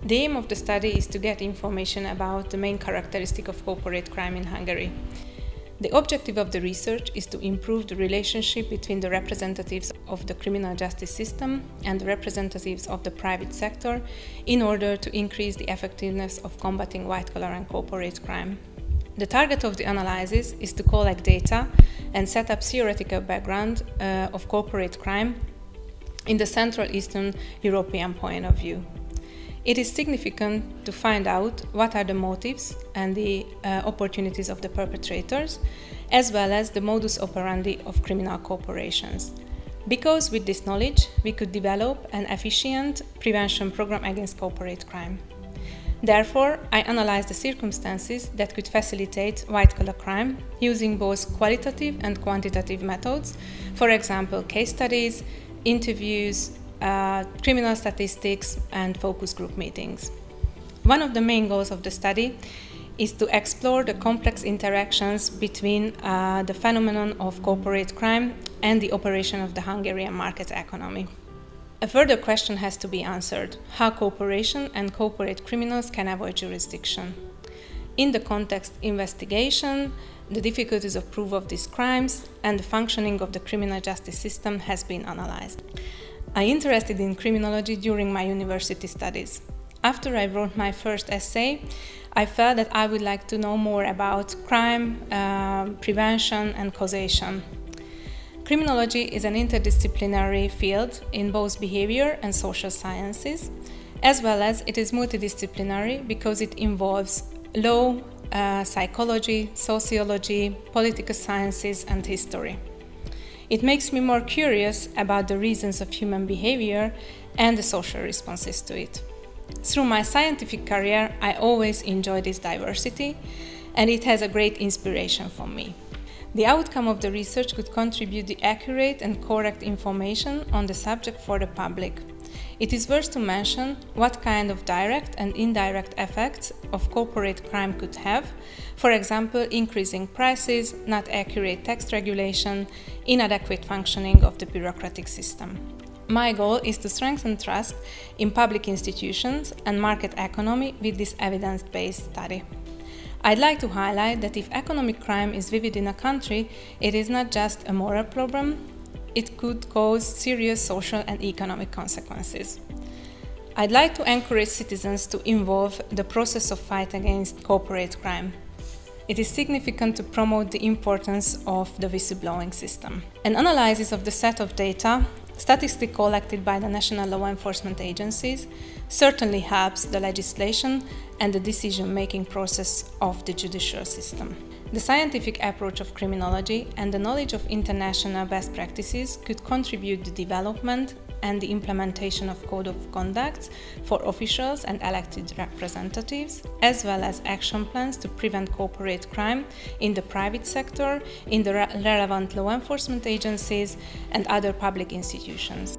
The aim of the study is to get information about the main characteristic of corporate crime in Hungary. The objective of the research is to improve the relationship between the representatives of the criminal justice system and the representatives of the private sector in order to increase the effectiveness of combating white-collar and corporate crime. The target of the analysis is to collect data and set up theoretical background of corporate crime in the Central Eastern European point of view. It is significant to find out what are the motives and the opportunities of the perpetrators, as well as the modus operandi of criminal corporations. Because with this knowledge, we could develop an efficient prevention program against corporate crime. Therefore, I analyzed the circumstances that could facilitate white-collar crime using both qualitative and quantitative methods, for example, case studies, interviews, criminal statistics, and focus group meetings. One of the main goals of the study is to explore the complex interactions between the phenomenon of corporate crime and the operation of the Hungarian market economy. A further question has to be answered: how corporation and corporate criminals can avoid jurisdiction. In the context investigation, the difficulties of proof of these crimes and the functioning of the criminal justice system has been analyzed. I interested in criminology during my university studies. After I wrote my first essay, I felt that I would like to know more about crime, prevention, and causation. Criminology is an interdisciplinary field in both behavior and social sciences, as well as it is multidisciplinary because it involves law, psychology, sociology, political sciences, and history. It makes me more curious about the reasons of human behavior and the social responses to it. Through my scientific career, I always enjoy this diversity, and it has a great inspiration for me. The outcome of the research could contribute the accurate and correct information on the subject for the public. It is worth to mention what kind of direct and indirect effects of corporate crime could have, for example, increasing prices, not accurate tax regulation, inadequate functioning of the bureaucratic system. My goal is to strengthen trust in public institutions and market economy with this evidence-based study. I'd like to highlight that if economic crime is vivid in a country, it is not just a moral problem, it could cause serious social and economic consequences. I'd like to encourage citizens to involve the process of fight against corporate crime. It is significant to promote the importance of the whistleblowing system. An analysis of the set of data, statistics collected by the national law enforcement agencies, certainly helps the legislation and the decision-making process of the judicial system. The scientific approach of criminology and the knowledge of international best practices could contribute to the development and the implementation of code of conduct for officials and elected representatives, as well as action plans to prevent corporate crime in the private sector, in the relevant law enforcement agencies, and other public institutions.